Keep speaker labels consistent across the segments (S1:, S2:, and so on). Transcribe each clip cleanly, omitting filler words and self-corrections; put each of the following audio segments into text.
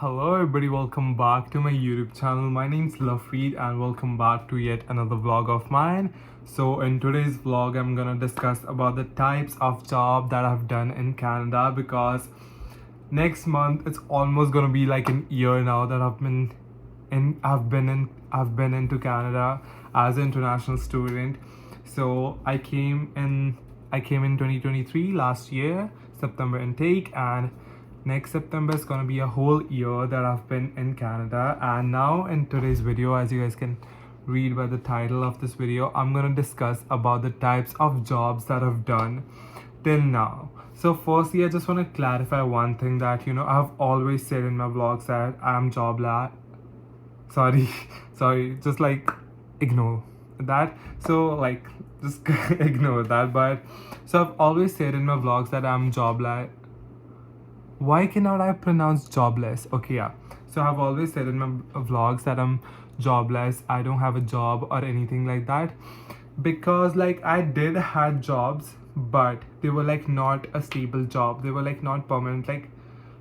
S1: Hello everybody, welcome back to my YouTube channel. My name's LOVEPREET and welcome back to yet another vlog of mine. So in today's vlog, I'm gonna discuss about the types of job that I've done in Canada, because next month it's almost gonna be like an year now that I've been into Canada as an international student. So I came in 2023 last year, September intake, and next September is gonna be a whole year that I've been in Canada. And now in today's video, as you guys can read by the title of this video, I'm gonna discuss about the types of jobs that I've done till now. So firstly, I just want to clarify one thing that I've always said in my vlogs that I'm jobless. Sorry, sorry, just like ignore that. So like just ignore that. But so I've always said in my vlogs that I'm jobless. Why cannot I pronounce jobless? Okay, yeah. So I've always said in my vlogs that I'm jobless. I don't have a job or anything like that, because like I did had jobs, but they were like not a stable job. They were like not permanent, like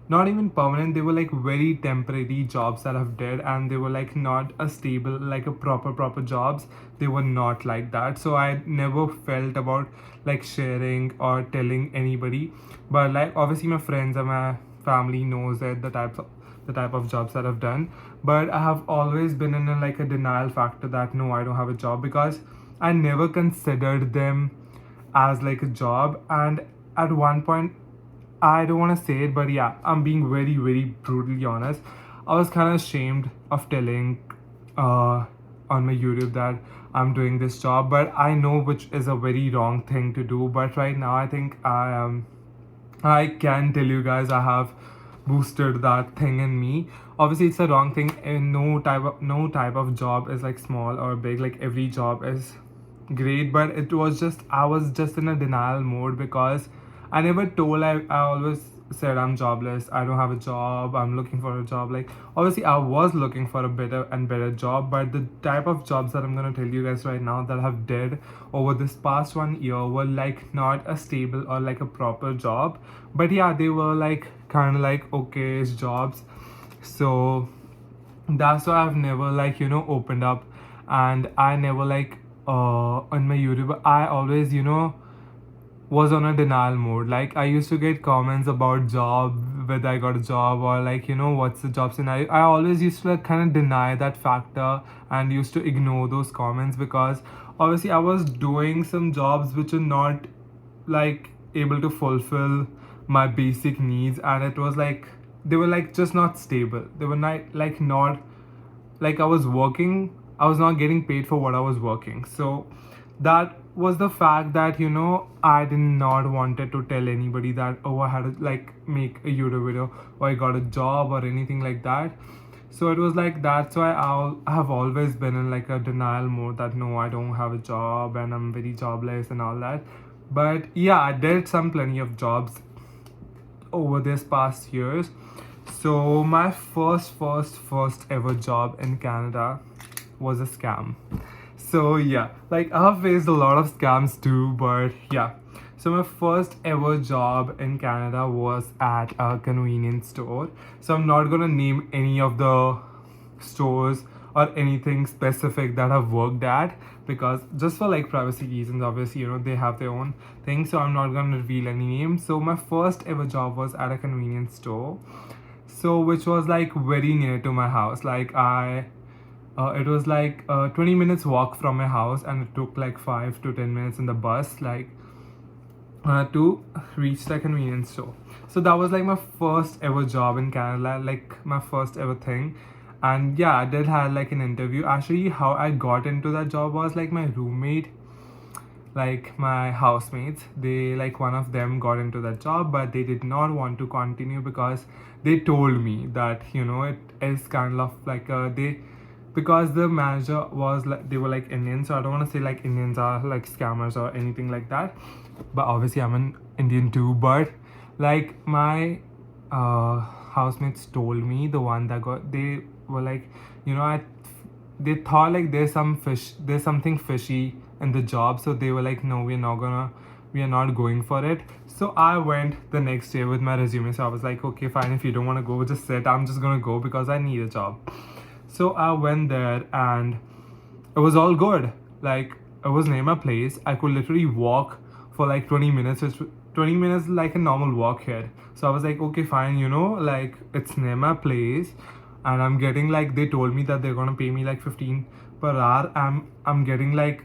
S1: not even permanent. They were like very temporary jobs that I've did, and they were like not a stable, like a proper jobs. They were not like that. So I never felt about like sharing or telling anybody. But like obviously my friends and my family knows that the type of jobs that I've done. But I have always been in like a denial factor that no, I don't have a job, because I never considered them as like a job. And at one point, I don't want to say it, but yeah, I'm being very brutally honest. I was kind of ashamed of telling on my YouTube that I'm doing this job, but I know which is a very wrong thing to do. But right now, I think I can tell you guys I have boosted that thing in me. Obviously, it's a wrong thing, and no type of job is like small or big. Like every job is great, but it was just I was just in a denial mode, because I never told. I always said I'm jobless. I don't have a job. I'm looking for a job. Like obviously I was looking for a better job, but the type of jobs that I'm gonna tell you guys right now that I have did over this past 1 year were like not a stable or like a proper job. But yeah, they were like kind of like okay jobs. So that's why I've never like opened up, and I never like on my YouTube I always was on a denial mode. Like I used to get comments about job, whether I got a job, or like what's the job scenario. I always used to like kind of deny that factor and used to ignore those comments, because obviously I was doing some jobs which are not like able to fulfill my basic needs, and it was like they were like just not stable. They were not like I was working, I was not getting paid for what I was working. So that was the fact that I did not wanted to tell anybody that oh I had to like make a YouTube video or I got a job or anything like that. So it was like that's why I have always been in like a denial mode that no, I don't have a job and I'm very jobless and all that. But yeah, I did some plenty of jobs over this past years. So my first ever job in Canada was a scam. So yeah, like I've faced a lot of scams too, but yeah. So my first ever job in Canada was at a convenience store. So I'm not gonna name any of the stores or anything specific that I've worked at, because just for like privacy reasons, obviously they have their own thing. So I'm not gonna reveal any names. So my first ever job was at a convenience store, so which was like very near to my house. Like it was like 20 minutes walk from my house, and it took like 5 to 10 minutes in the bus like to reach the convenience store. So that was like my first ever job in Canada, like my first ever thing. And yeah, I did have like an interview. Actually, how I got into that job was like my roommate, like my housemates, they like one of them got into that job, but they did not want to continue, because they told me that it is kind of like because the manager was like they were like Indian. So I don't want to say like Indians are like scammers or anything like that, but obviously I'm an Indian too. But like my housemates told me, the one that got, they were like they thought like there's something fishy in the job. So they were like no, we're we are not going for it. So I went the next day with my resume. So I was like, okay, fine, if you don't want to go, just sit. I'm just gonna go because I need a job. So I went there and it was all good. Like, it was near my place. I could literally walk for like 20 minutes. It's 20 minutes like a normal walk here. So I was like, okay, fine, you know, like it's near my place and I'm getting like, they told me that they're gonna pay me like 15 per hour. I'm getting like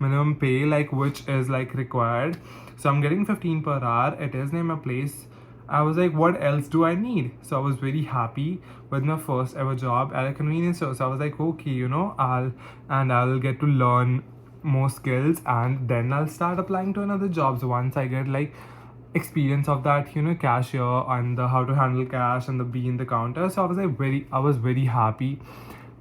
S1: minimum pay, like which is like required. So I'm getting 15 per hour. It is near my place. I was like, what else do I need? So I was very happy with my first ever job at a convenience store. So I was like, okay, you know, I'll get to learn more skills and then I'll start applying to another jobs once I get like experience of that, you know, cashier and the how to handle cash and the be in the counter. So I was like I was very happy.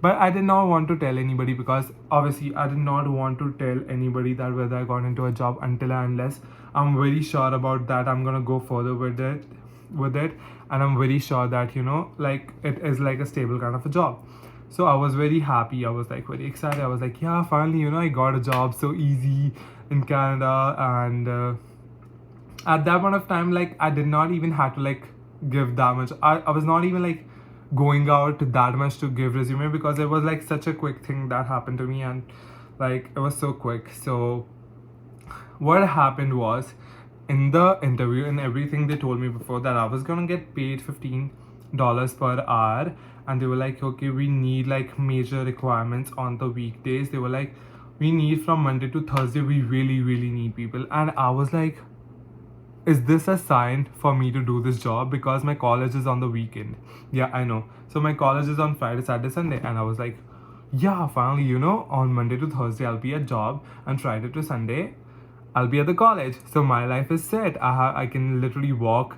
S1: But I did not want to tell anybody because obviously I did not want to tell anybody that whether I got into a job until and unless I'm very sure about that I'm gonna go further with it, and I'm very sure that, you know, like it is like a stable kind of a job. So I was very happy. I was like very excited. I was like, yeah, finally, you know, I got a job so easy in Canada. And at that point of time, like I did not even have to like give that much. I was not even like going out that much to give resume because it was like such a quick thing that happened to me, and like it was so quick. So what happened was, in the interview and everything, they told me before that I was gonna get paid $15 per hour, and they were like, okay, we need like major requirements on the weekdays. They were like, we need from Monday to Thursday, we really need people. And I was like, is this a sign for me to do this job? Because my college is on the weekend. Yeah, I know. So my college is on Friday, Saturday, Sunday. And I was like, yeah, finally, you know, on Monday to Thursday, I'll be at job. And Friday to Sunday, I'll be at the college. So my life is set. I can literally walk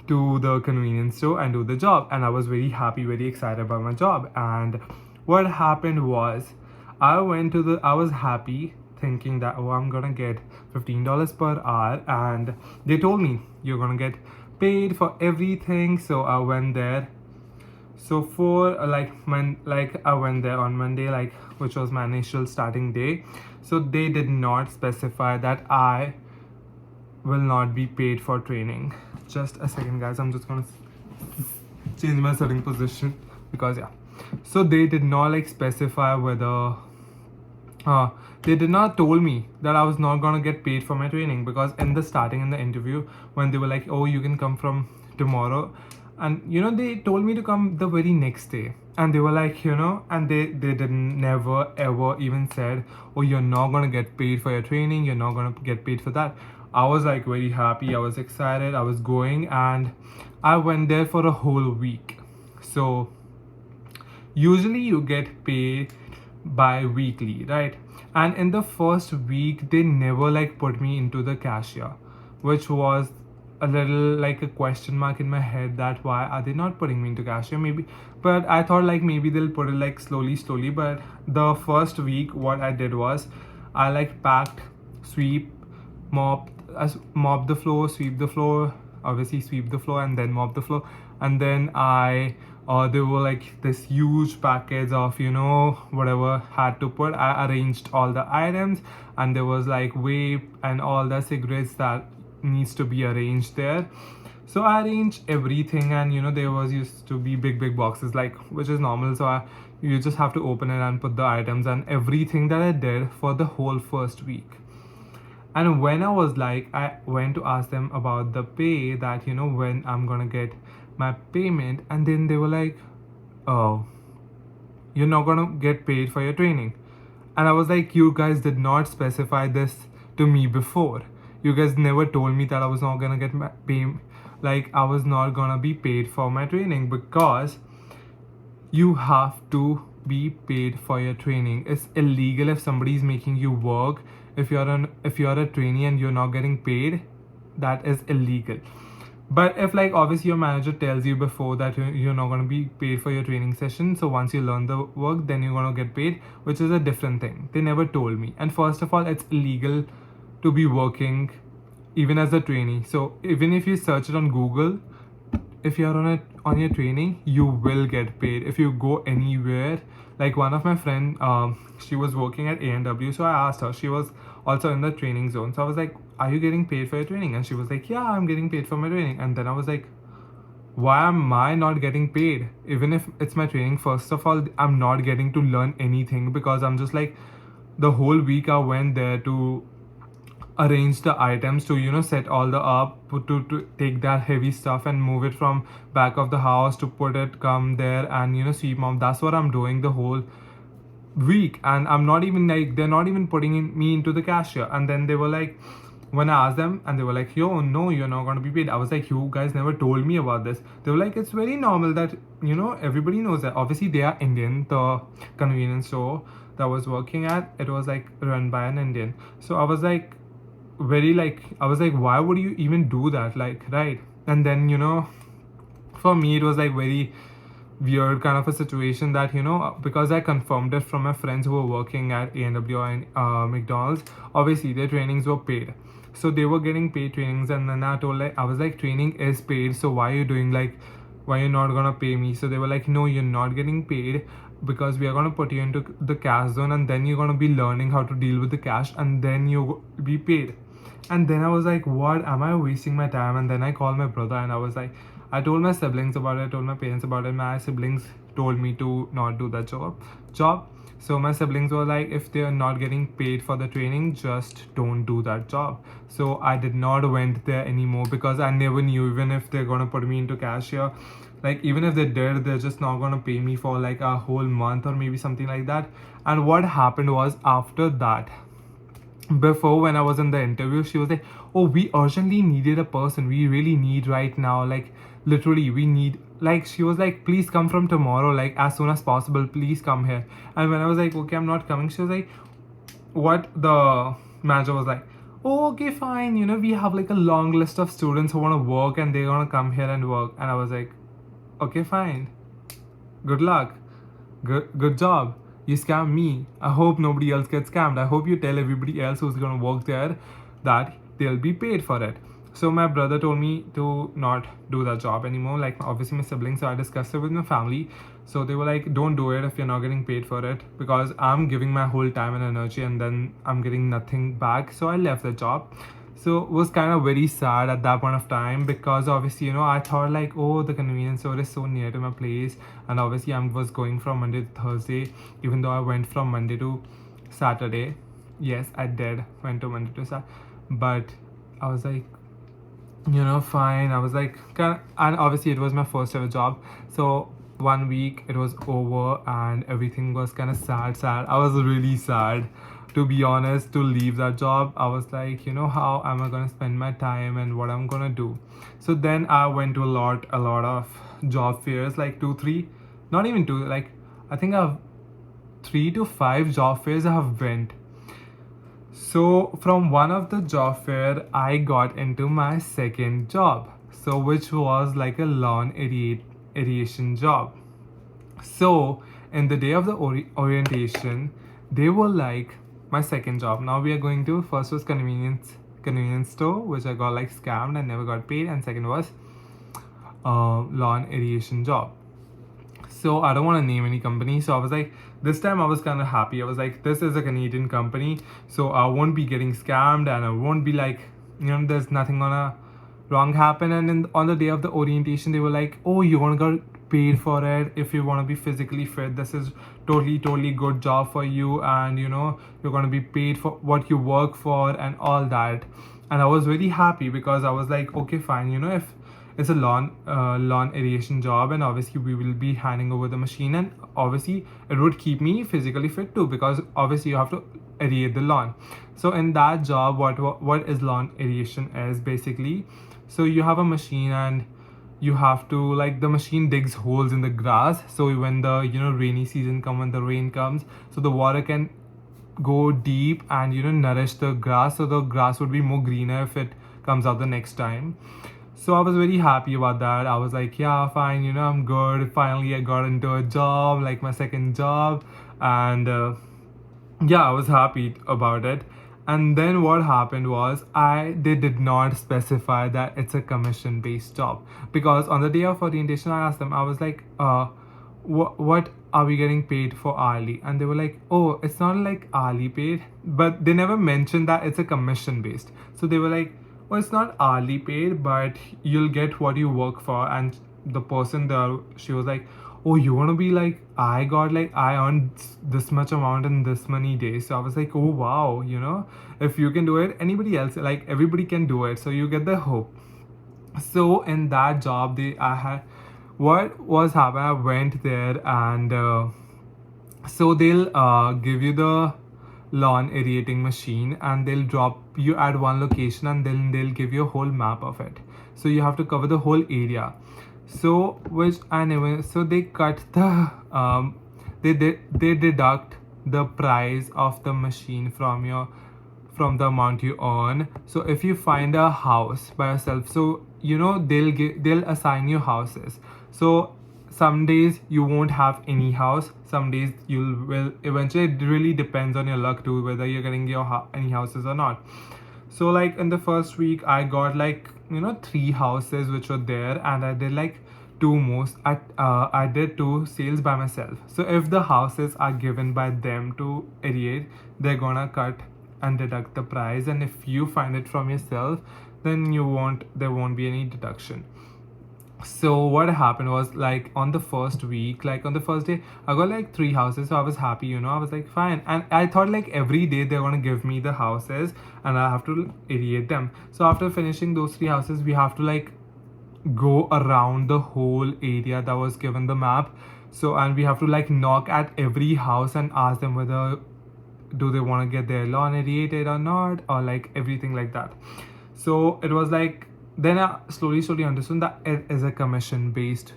S1: to the convenience store and do the job. And I was very happy, very excited about my job. And what happened was, I was happy thinking that, oh, I'm gonna get $15 per hour, and they told me you're gonna get paid for everything. So I went there. So for I went there on Monday, like which was my initial starting day. So they did not specify that I will not be paid for training. Just a second, guys, I'm just gonna change my sitting position because yeah. So they did not like specify whether they did not told me that I was not gonna get paid for my training, because in the starting in the interview when they were like, oh, you can come from tomorrow, and you know, they told me to come the very next day, and they were like, you know, and they didn't never ever even said, oh, you're not gonna get paid for your training, you're not gonna get paid for that. I was like very happy, I was excited, I was going, and I went there for a whole week. So usually you get paid bi-weekly, right? And in the first week they never like put me into the cashier, which was a little like a question mark in my head, that why are they not putting me into cashier? Maybe, but I thought like maybe they'll put it like slowly. But the first week what I did was I like packed, sweep, mop the floor, sweep the floor, obviously sweep the floor and then mop the floor. And then there were like this huge package of, you know, whatever had to put. I arranged all the items, and there was like vape and all the cigarettes that needs to be arranged there. So I arranged everything, and you know, there was used to be big boxes, like, which is normal. So you just have to open it and put the items and everything that I did for the whole first week. And when I went to ask them about the pay, that, you know, when I'm gonna get my payment, and then they were like, oh, you're not gonna get paid for your training. And I was like, you guys did not specify this to me before. You guys never told me that I was not gonna get my pay, like I was not gonna be paid for my training, because you have to be paid for your training. It's illegal if somebody is making you work. If you're a trainee and you're not getting paid, that is illegal. But if like obviously your manager tells you before that you're not going to be paid for your training session, so once you learn the work, then you're going to get paid, which is a different thing. They never told me. And first of all, it's illegal to be working even as a trainee. So even if you search it on Google, if you're on your training, you will get paid. If you go anywhere, like one of my friend, she was working at A&W, so I asked her, she was also in the training zone. So I was like, are you getting paid for your training? And she was like, yeah, I'm getting paid for my training. And then I was like, why am I not getting paid? Even if it's my training, first of all, I'm not getting to learn anything, because I'm just like, the whole week I went there to arrange the items, to set all the up, to take that heavy stuff and move it from back of the house, to put it come there and sweep mom. That's what I'm doing the whole week, and I'm not even like, they're not even putting me into the cashier. And then they were like, when I asked them, and they were like, yo, no, you're not gonna be paid. I was like, you guys never told me about this. They were like, it's very normal that everybody knows that. Obviously they are Indian. The convenience store that I was working at, it was like run by an Indian. So I was like, why would you even do that, like, right? And then for me it was like very weird kind of a situation that because I confirmed it from my friends who were working at A&W and McDonald's. Obviously their trainings were paid, so they were getting paid trainings. And then I was like, training is paid, so why are you doing, like, why you're not gonna pay me? So they were like, no, you're not getting paid, because we are gonna put you into the cash zone, and then you're gonna be learning how to deal with the cash, and then you'll be paid. And then I was like, what, am I wasting my time? And then I called my brother, and I was like, I told my siblings about it, I told my parents about it. My siblings told me to not do that job. So my siblings were like, if they are not getting paid for the training, just don't do that job. So I did not went there anymore, because I never knew, even if they're gonna put me into cashier, like, even if they did, they're just not gonna pay me for like a whole month or maybe something like that. And what happened was, after that, before, when I was in the interview, she was like, oh, we urgently needed a person, we really need right now, like, literally we need, like, she was like, please come from tomorrow, like, as soon as possible, please come here. And when I was like, okay, I'm not coming, she was like, what? The manager was like, oh, okay, fine, we have like a long list of students who want to work, and they're gonna come here and work. And I was like, okay, fine, good luck, good job. You scam me. I hope nobody else gets scammed. I hope you tell everybody else who's gonna work there that they'll be paid for it. So my brother told me to not do that job anymore, like, obviously my siblings. So I discussed it with my family. So they were like, don't do it if you're not getting paid for it, because I'm giving my whole time and energy, and then I'm getting nothing back. So I left the job. So it was kind of very sad at that point of time, because obviously I thought like, oh, the convenience store is so near to my place, and obviously I was going from Monday to Thursday, even though I went from Monday to Saturday. Yes, I did went to Monday to Saturday, but I was like, fine. I was like, and obviously it was my first ever job. So 1 week it was over, and everything was kind of sad. I was really sad, to be honest, to leave that job. I was like, how am I gonna spend my time and what I'm gonna do? So then I went to a lot of job fairs, like 2-3, not even 2, like, I think I have 3 to 5 job fairs I have went. So from one of the job fair, I got into my second job, so which was like a lawn aeration job. So in the day of the orientation, they were like, my second job, now we are going to, first was convenience store, which I got like scammed and never got paid, and second was lawn aeration job. So I don't want to name any company. So I was like, this time I was kind of happy. I was like, this is a Canadian company, so I won't be getting scammed, and I won't be like, there's nothing gonna wrong happen. And on the day of the orientation, they were like, oh, you're gonna get paid for it if you want to be physically fit. This is totally good job for you, and you're gonna be paid for what you work for and all that. And I was very happy, because I was like, okay, fine, if it's a lawn aeration job, and obviously we will be handing over the machine, and obviously it would keep me physically fit too, because obviously you have to aerate the lawn. So in that job, what is lawn aeration is basically, so you have a machine, and you have to, like, the machine digs holes in the grass, so when the rainy season comes, when the rain comes, so the water can go deep and nourish the grass, so the grass would be more greener if it comes out the next time. So I was very happy about that. I was like, yeah, fine, I'm good. Finally, I got into a job, like my second job. And yeah, I was happy about it. And then what happened was, they did not specify that it's a commission-based job. Because on the day of orientation, I asked them, I was like, what are we getting paid for hourly? And they were like, oh, it's not like hourly paid, but they never mentioned that it's a commission based. So they were like, oh, it's not hourly paid, but you'll get what you work for. And the person there, she was like, oh, you want to be like, I got like, I earned this much amount in this many days. So I was like, oh wow, you know, if you can do it, anybody else, like everybody can do it. So you get the hope. So in that job, I had, what was happening, I went there, and so they'll give you the lawn aerating machine, and they'll drop you at one location, and then they'll give you a whole map of it. So you have to cover the whole area. So which I never, so they cut the they deduct the price of the machine from the amount you earn. So if you find a house by yourself, so you know they'll assign you houses. So some days you won't have any house, some days you will eventually. It really depends on your luck too, whether you're getting any houses or not. So like in the first week I got like, you know, 3 houses which were there, and I did like 2 most. I did 2 sales by myself. So if the houses are given by them to aerate, they're gonna cut and deduct the price, and if you find it from yourself, then there won't be any deduction. So what happened was, like on the first week, like on the first day, I got like 3 houses. So I was happy, you know, I was like fine, and I thought like every day they're gonna give me the houses and I have to aerate them. So after finishing those 3 houses, we have to like go around the whole area that was given the map. So, and we have to like knock at every house and ask them whether do they want to get their lawn aerated or not, or like everything like that. So it was like, then I slowly understood that it is a commission based,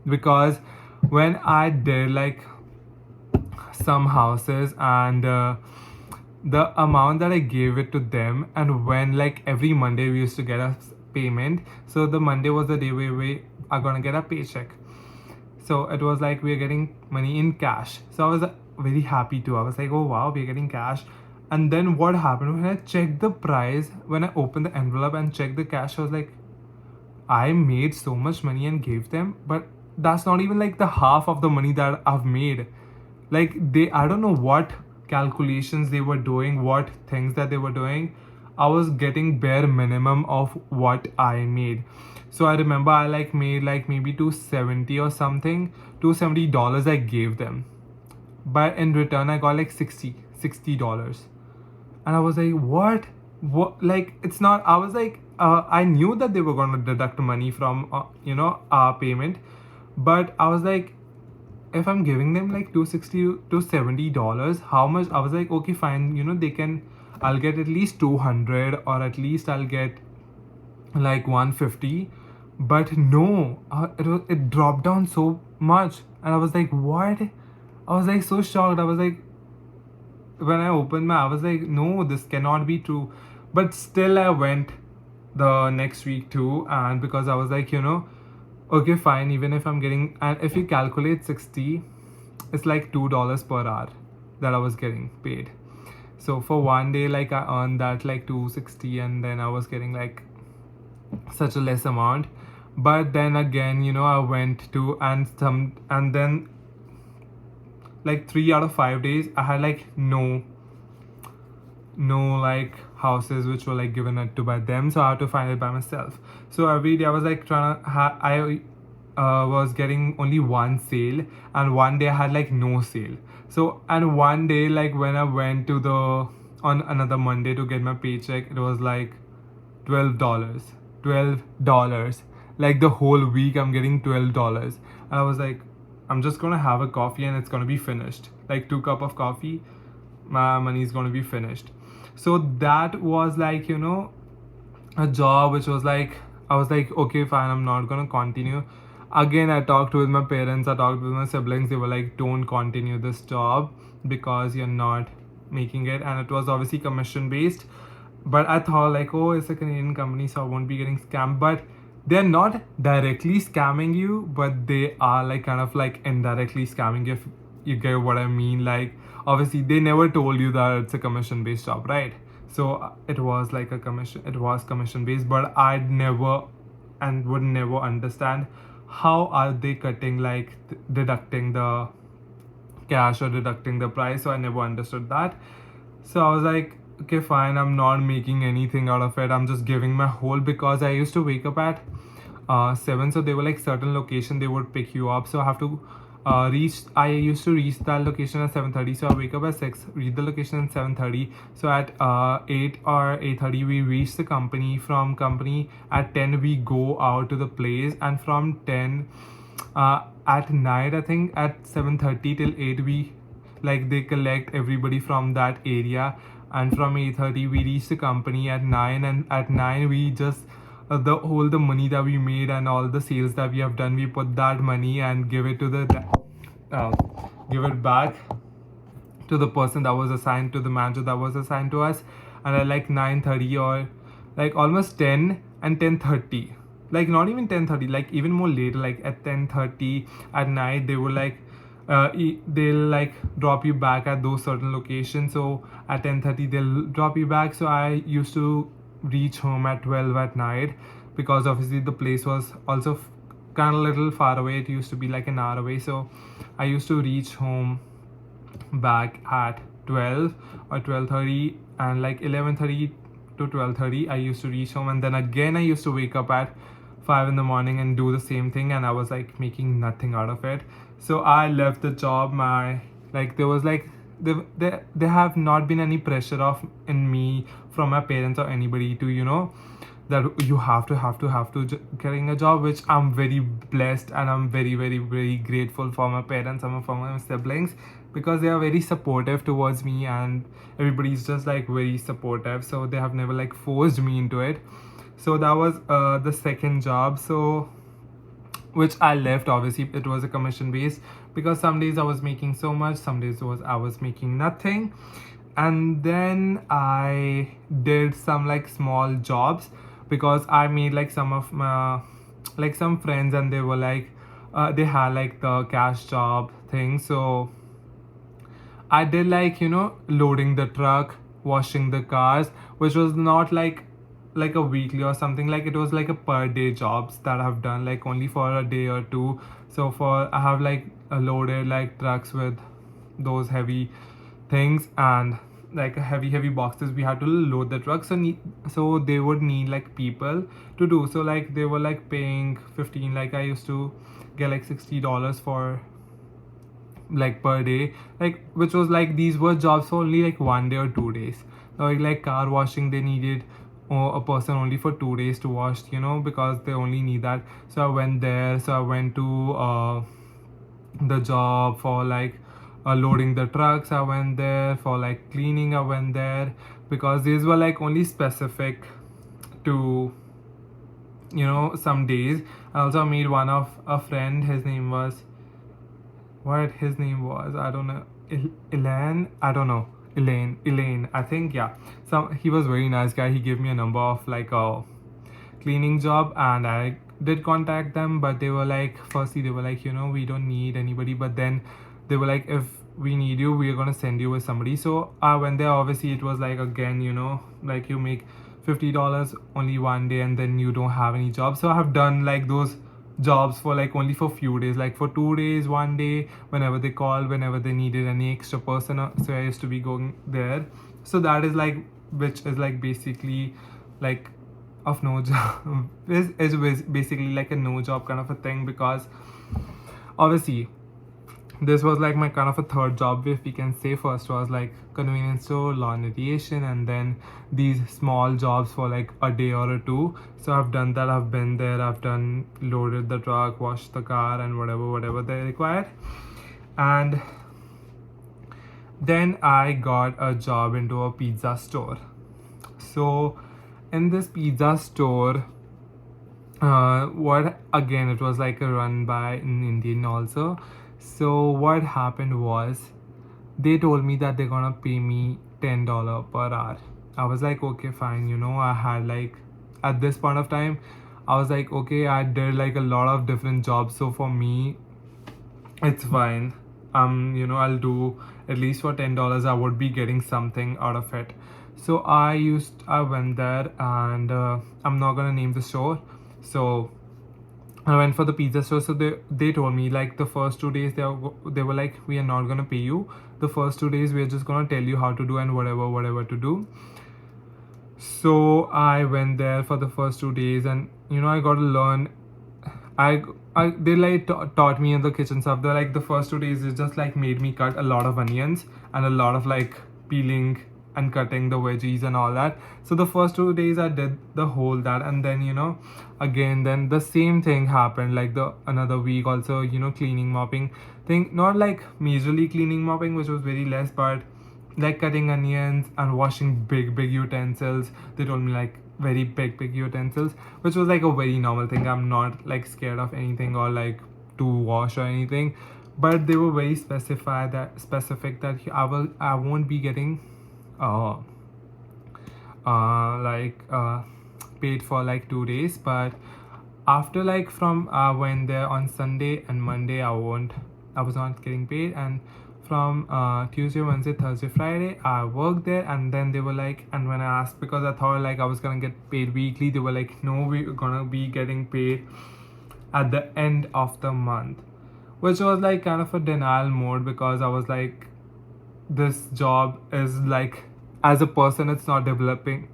S1: because when I did like some houses, and the amount that I gave it to them, and when like every Monday we used to get a payment, so the Monday was the day where we are gonna get a paycheck. So it was like we're getting money in cash. So I was very happy too. I was like, oh wow, we're getting cash. And then what happened, when I checked the price, when I opened the envelope and checked the cash, I was like, I made so much money and gave them, but that's not even like the half of the money that I've made. Like I don't know what calculations they were doing, what things that they were doing. I was getting bare minimum of what I made. So I remember I like made like maybe $270 or something, $270 I gave them, but in return I got like $60. And I was like, what, like it's not. I was like, I knew that they were going to deduct money from you know, our payment, but I was like, if I'm giving them like $260 to $270, how much? I was like, okay fine, you know, I'll get at least 200, or at least I'll get like 150. But no, it dropped down so much, and I was like, what? I was like so shocked. I was like, when I opened I was like, no, this cannot be true. But still I went the next week too, and because I was like, you know, okay fine, even if I'm getting, and if you calculate 60, it's like $2 per hour that I was getting paid. So for one day, like I earned that like 260, and then I was getting like such a less amount. But then again, you know, I went to, and then like 3 out of 5 days I had like no like houses which were like given it to by them, so I had to find it by myself. So every day I was like trying to I was getting only one sale, and one day I had like no sale. So, and one day, like when I went to on another Monday to get my paycheck, it was like $12. Like the whole week I'm getting $12. And I was like, I'm just gonna have a coffee and it's gonna be finished. Like 2 cups of coffee, my money is gonna be finished. So that was like, you know, a job which was like, I was like, okay fine, I'm not gonna continue. Again, I talked with my parents, I talked with my siblings. They were like, don't continue this job because you're not making it. And it was obviously commission based, but I thought like, oh, it's a Canadian company, so I won't be getting scammed. But they're not directly scamming you, but they are like kind of like indirectly scamming, if you get what I mean. Like obviously they never told you that it's a commission based job, right? So it was commission based, but I'd never and would never understand how are they cutting, like deducting the cash or deducting the price. So I never understood that. So I was like, okay, fine, I'm not making anything out of it, I'm just giving my whole, because I used to wake up at 7. So they were like certain location they would pick you up, so I have to I used to reach that location at 7:30. So I wake up at 6, reach the location at 7:30. So at 8 or 8:30 we reach the company. From company at 10 we go out to the place, and from 10 at night, I think at 7:30 till 8 we, like, they collect everybody from that area, and from 8:30 we reach the company at 9, and at 9 we just the money that we made and all the sales that we have done, we put that money and give it to the uh, give it back to the person that was assigned, to the manager that was assigned to us. And at like 9:30 or like almost 10 and 10:30, like not even 10:30, like even more later, like at 10:30 at night, they will like they'll like drop you back at those certain locations. So at 10:30 they'll drop you back. So I used to reach home at 12 at night, because obviously the place was also kind of little far away. It used to be like an hour away. So I used to reach home back at 12 or 12:30, and like 11:30 to 12:30 I used to reach home, and then again I used to wake up at 5 in the morning and do the same thing, and I was like making nothing out of it. So I left the job. My, like, there was like there have not been any pressure of in me from my parents or anybody to, you know, that you have to getting a job, which I'm very blessed, and I'm very grateful for my parents and for my siblings, because they are very supportive towards me, and everybody's just like very supportive, so they have never like forced me into it. So that was the second job, so which I left. Obviously it was a commission based, because some days I was making so much, some days I was making nothing. And then I did some like small jobs, because I made like some of my, like, some friends, and they were like they had like the cash job thing. So I did like, you know, loading the truck, washing the cars, which was not like a weekly or something. Like, it was like a per day jobs that I've done, like only for a day or two. So for I have like loaded like trucks with those heavy things, and like heavy boxes we had to load the truck. So they would need like people to do. So like they were like paying 15, like I used to get like $60 for like per day, like, which was like these were jobs for only like 1 day or 2 days. Like car washing, they needed a person only for 2 days to wash, you know, because they only need that. So I went there. So I went to the job for like loading the trucks. I went there for like cleaning. I went there because these were like only specific to, you know, some days. I also made one of a friend. His name was, what his name was, I don't know, Elaine, I don't know, Elaine, I think, yeah. So he was very nice guy. He gave me a number of like a cleaning job, and I did contact them, but they were like, firstly they were like, you know, we don't need anybody, but then they were like, if we need you, we are gonna send you with somebody. So I went there. Obviously it was like, again, you know, like you make $50 only 1 day, and then you don't have any job. So I have done like those jobs for like only for few days, like for 2 days, 1 day, whenever they called, whenever they needed any extra person. So I used to be going there. So that is like, which is like basically like of no job is basically like a no job kind of a thing, because obviously this was like my kind of a third job, if we can say. First was like convenience store, lawn radiation, and then these small jobs for like a day or a two. So I've done that. I've been there. I've done loaded the truck, washed the car, and whatever they required. And then I got a job into a pizza store. So in this pizza store, what again, it was like a run by an Indian also. So what happened was, they told me that they're gonna pay me $10 per hour. I was like, okay, fine. You know, I had like, at this point of time, I was like, okay, I did like a lot of different jobs, so for me it's fine. You know, I'll do at least for $10. I would be getting something out of it. So I went there, and I'm not gonna name the store. So I went for the pizza store. So they told me like the first 2 days they were like, we are not gonna pay you. The first 2 days we are just gonna tell you how to do and whatever to do. So I went there for the first 2 days, and I got to learn. I they like taught me in the kitchen stuff. They're like the first 2 days is just like made me cut a lot of onions and a lot of like peeling and cutting the veggies and all that. So the first 2 days I did the whole that, and then again then the same thing happened like the another week also, cleaning mopping thing, not like majorly cleaning mopping, which was very less, but like cutting onions and washing big utensils. They told me like very big utensils, which was like a very normal thing. I'm not like scared of anything or like to wash or anything, but they were very specific that I won't be getting uh like paid for like 2 days. But after like from went there on Sunday and Monday, I was not getting paid, and from Tuesday, Wednesday, Thursday, Friday I worked there. And then they were like, and when I asked, because I thought like I was gonna get paid weekly, they were like, no, we're gonna be getting paid at the end of the month, which was like kind of a denial mode, because I was like, this job is like, as a person it's not developing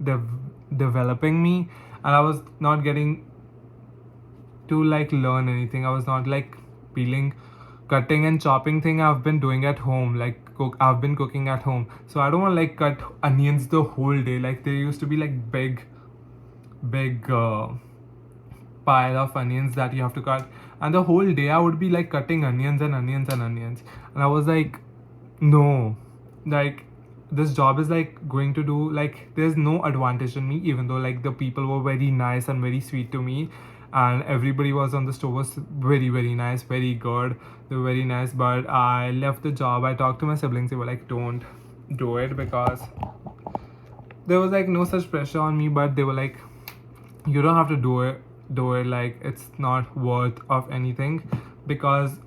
S1: me, and I was not getting to like learn anything. I was not like peeling, cutting and chopping thing I've been doing at home, like I've been cooking at home. So I don't want to like cut onions the whole day. Like there used to be like big pile of onions that you have to cut, and the whole day I would be like cutting onions and onions and onions. And I was like, no, like this job is like going to do like, there's no advantage in me, even though like the people were very nice and very sweet to me, and everybody was on the store was very nice, very good. They were very nice. But I left the job. I talked to my siblings. They were like, don't do it, because there was like no such pressure on me, but they were like, you don't have to do it, like it's not worth of anything. Because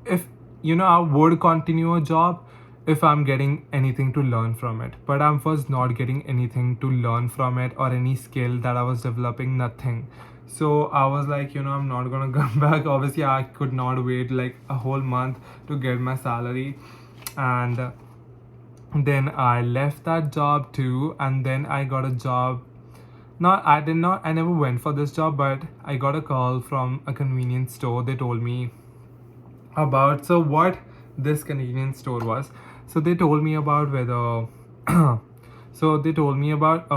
S1: if I would continue a job if I'm getting anything to learn from it, but I was not getting anything to learn from it, or any skill that I was developing, nothing. So I was like, I'm not gonna come back. Obviously I could not wait like a whole month to get my salary. And then I left that job too, and then I got a job. I never went for this job, but I got a call from a convenience store. They told me about, so what this convenience store was. So they told me about whether so they told me about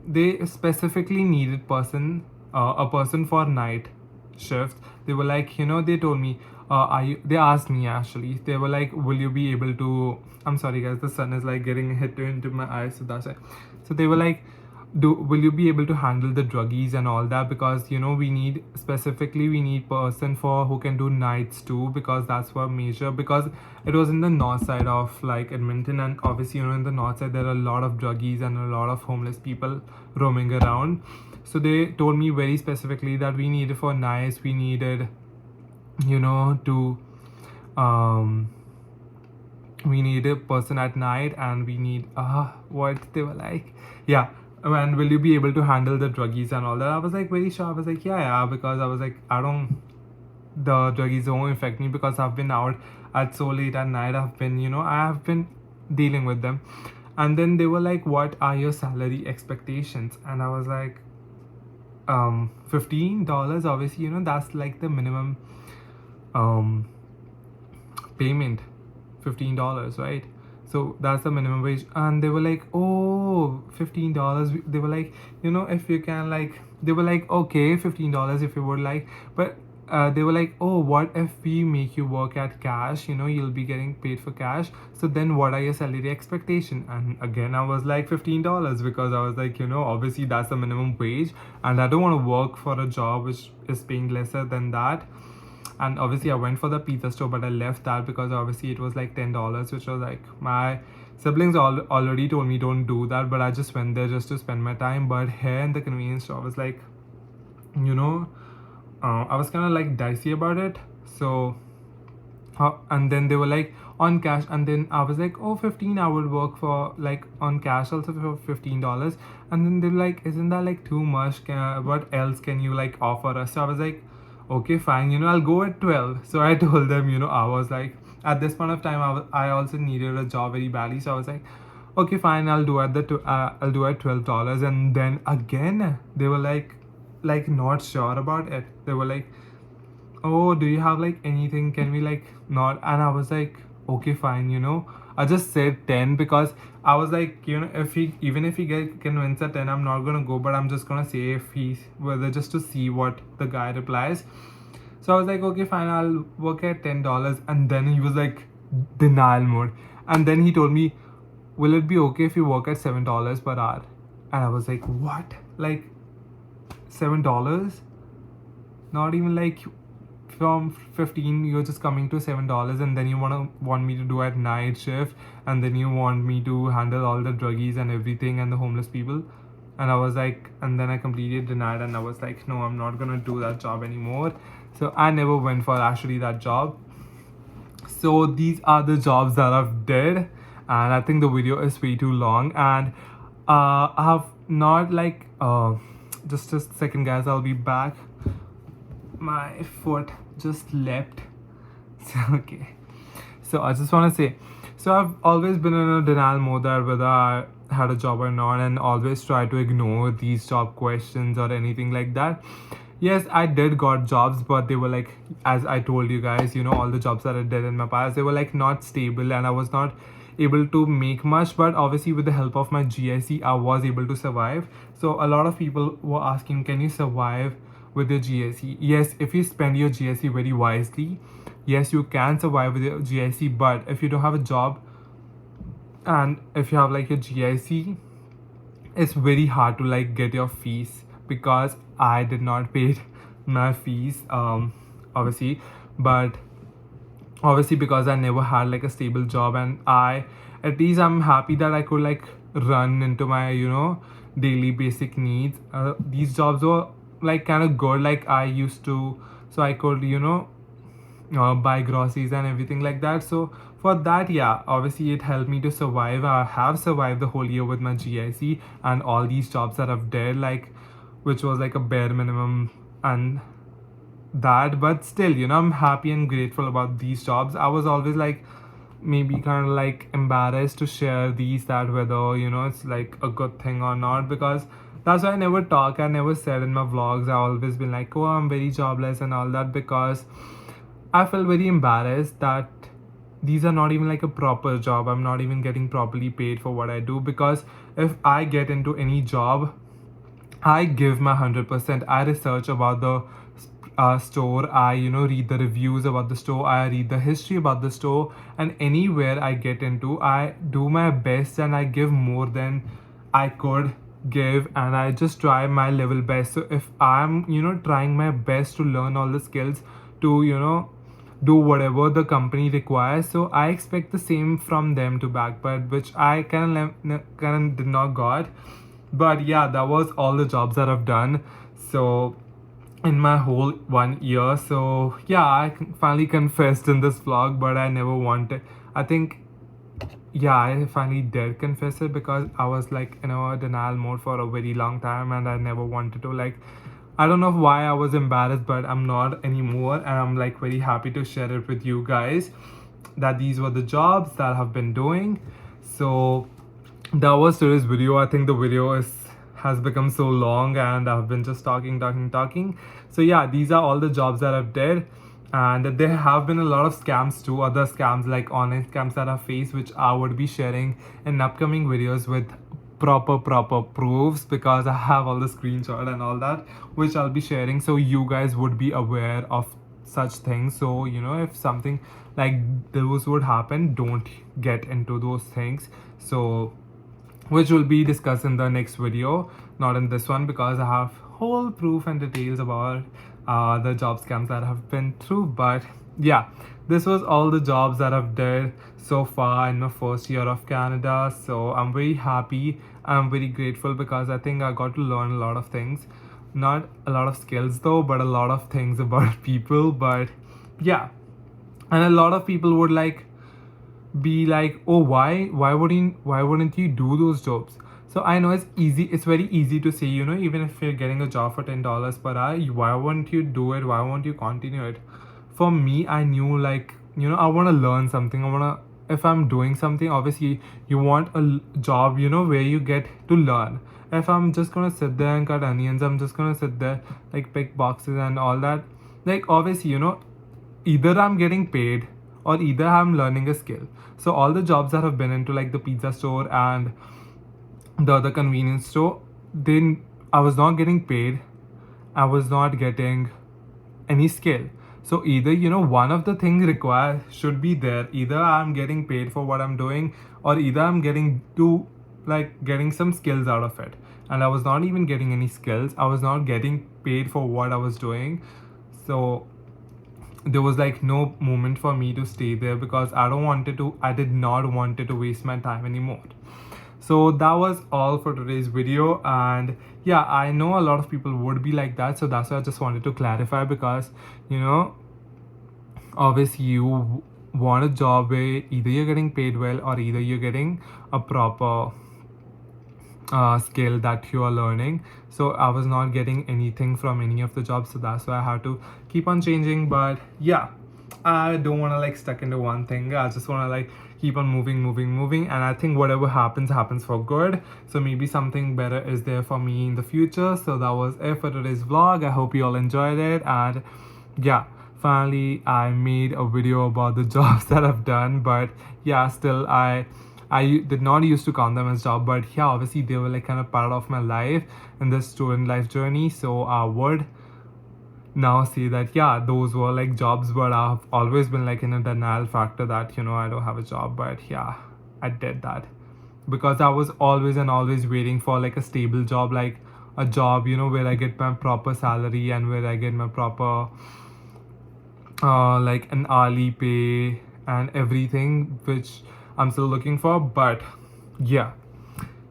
S1: they specifically needed a person for night shifts. They were like, they told me, they asked me actually, they were like, will you be able to, I'm sorry guys, the sun is like getting hit into my eyes, so that's it. So they were like, will you be able to handle the druggies and all that, because we need person for who can do nights too, because that's what major, because it was in the north side of like Edmonton, and obviously in the north side there are a lot of druggies and a lot of homeless people roaming around. So they told me very specifically that we needed for nights, we needed to we need a person at night, and we need what they were like, yeah, and will you be able to handle the druggies and all that. I was like very sure. I was like, yeah, because I was like, the druggies won't affect me, because I've been out at so late at night. I have been dealing with them. And then they were like, what are your salary expectations? And I was like, $15. Obviously that's like the minimum payment, $15, right? So that's the minimum wage. And they were like, oh, $15. They were like, if you can, like, they were like, okay, $15 if you would like. But they were like, oh, what if we make you work at cash? You'll be getting paid for cash. So then what are your salary expectation? And again, I was like $15, because I was like, obviously that's the minimum wage, and I don't want to work for a job which is paying lesser than that. And obviously I went for the pizza store, but I left that because obviously it was like $10, which was like, my siblings already told me don't do that, but I just went there just to spend my time. But here in the convenience store, I was like, I was kind of like dicey about it. So and then they were like on cash, and then I was like, oh, 15, I would work for like on cash also for $15. And then they were like, isn't that like too much? What else can you like offer us? So I was like, okay, fine, I'll go at 12. So I told them, I was like, at this point of time, I also needed a job very badly. So I was like, okay, fine, I'll do I'll do at $12. And then again, they were like not sure about it. They were like, oh, do you have like anything? Can we like not? And I was like, okay, fine, I just said 10 because I was like, if he get convinced at 10, I'm not gonna go, but I'm just gonna say if he's whether just to see what the guy replies. So I was like, okay, fine, I'll work at $10. And then he was like, denial mode. And then he told me, will it be okay if you work at $7 per hour? And I was like, what? Like $7? Not even like from 15 you're just coming to $7, and then you want me to do at night shift, and then you want me to handle all the druggies and everything and the homeless people. And I was like, and then I completely denied, and I was like, no, I'm not gonna do that job anymore. So I never went for actually that job. So these are the jobs that I've did, and I think the video is way too long, and I have not like just a second, guys, I'll be back. My foot just leapt. So okay, so I just want to say, so I've always been in a denial mode that whether I had a job or not, and always try to ignore these job questions or anything like that. Yes, I did got jobs, but they were like, as I told you guys, all the jobs that I did in my past, they were like not stable, and I was not able to make much. But obviously with the help of my GIC, I was able to survive. So a lot of people were asking, can you survive with your GIC? Yes, if you spend your GIC very wisely, yes, you can survive with your GIC. But if you don't have a job, and if you have like your GIC, it's very hard to like get your fees, because I did not pay my fees obviously, but obviously because I never had like a stable job, and at least I'm happy that I could like run into my daily basic needs. These jobs were like kind of good, like I used to, so I could buy groceries and everything like that. So for that, yeah, obviously it helped me to survive. I have survived the whole year with my GIC and all these jobs that I've did, like which was like a bare minimum and that. But still, I'm happy and grateful about these jobs. I was always like maybe kind of like embarrassed to share these, that whether it's like a good thing or not, because that's why I never talk. I never said in my vlogs. I always been like, oh, I'm very jobless and all that, because I felt very embarrassed that these are not even like a proper job. I'm not even getting properly paid for what I do, because if I get into any job, I give my 100%. I research about the store. I read the reviews about the store. I read the history about the store, and anywhere I get into, I do my best and I give more than I could give, and I just try my level best. So if I'm trying my best to learn all the skills to do whatever the company requires, so I expect the same from them to back, but which I kind of did not got. But yeah, that was all the jobs that I've done so in my whole 1 year. So yeah, I finally confessed in this vlog, but I never wanted. I think, yeah, I finally did confess it, because I was like in a denial mode for a very long time, and I never wanted to like, I don't know why I was embarrassed, but I'm not anymore, and I'm like very happy to share it with you guys that these were the jobs that I've been doing. So that was today's video. I think the video has become so long, and I've been just talking. So yeah, these are all the jobs that I've did, and there have been a lot of scams too, other scams like online scams that I've faced, which I would be sharing in upcoming videos with proper proofs, because I have all the screenshot and all that, which I'll be sharing, so you guys would be aware of such things. So if something like those would happen, don't get into those things. So which will be discussed in the next video, not in this one, because I have whole proof and details about the job scams that I've been through. But yeah, this was all the jobs that I've did so far in my first year of Canada. So I'm very happy. I'm very grateful, because I think I got to learn a lot of things, not a lot of skills though, but a lot of things about people. But yeah, and a lot of people would like be like, oh, why wouldn't you do those jobs? So I know it's easy, it's very easy to say, you know, even if you're getting a job for $10 per hour, why won't you do it? Why won't you continue it? For me, I knew, like, you know, I want to learn something. I want to, if I'm doing something, obviously you want a job, you know, where you get to learn. If I'm just gonna sit there and cut onions, I'm just gonna sit there, like, pick boxes and all that, like, obviously, you know, either I'm getting paid or either I'm learning a skill. So all the jobs that have been into, like, the pizza store and the other convenience store, then I was not getting paid, I was not getting any skill. So either, you know, one of the things required should be there. Either I'm getting paid for what I'm doing, or either I'm getting to, like, getting some skills out of it. And I was not even getting any skills, I was not getting paid for what I was doing. So there was, like, no moment for me to stay there, because I did not wanted to waste my time anymore. So that was all for today's video. And yeah, I know a lot of people would be like that, so that's why I just wanted to clarify, because, you know, obviously you want a job where either you're getting paid well or either you're getting a proper skill that you are learning. So I was not getting anything from any of the jobs, so that's why I had to keep on changing. But yeah, I don't want to, like, stuck into one thing. I just want to, like, keep on moving, and I think whatever happens for good. So maybe something better is there for me in the future. So that was it for today's vlog. I hope you all enjoyed it. And yeah, finally I made a video about the jobs that I've done. But yeah, still I did not used to count them as job, but yeah, obviously they were, like, kind of part of my life in the student life journey. So I would now say that yeah, those were, like, jobs, but I've always been, like, in a denial factor that, you know, I don't have a job. But yeah, I did that because I was always waiting for, like, a stable job, like a job, you know, where I get my proper salary and where I get my proper like an hourly pay and everything, which I'm still looking for. But yeah,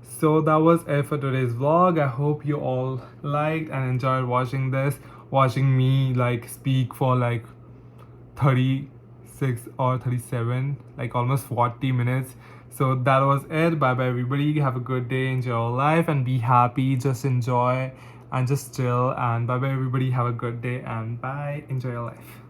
S1: so that was it for today's vlog. I hope you all liked and enjoyed watching me, like, speak for, like, 36 or 37, like, almost 40 minutes. So that was it. Bye bye everybody, have a good day, enjoy your life and be happy. Just enjoy and just chill. And bye bye everybody, have a good day and bye, enjoy your life.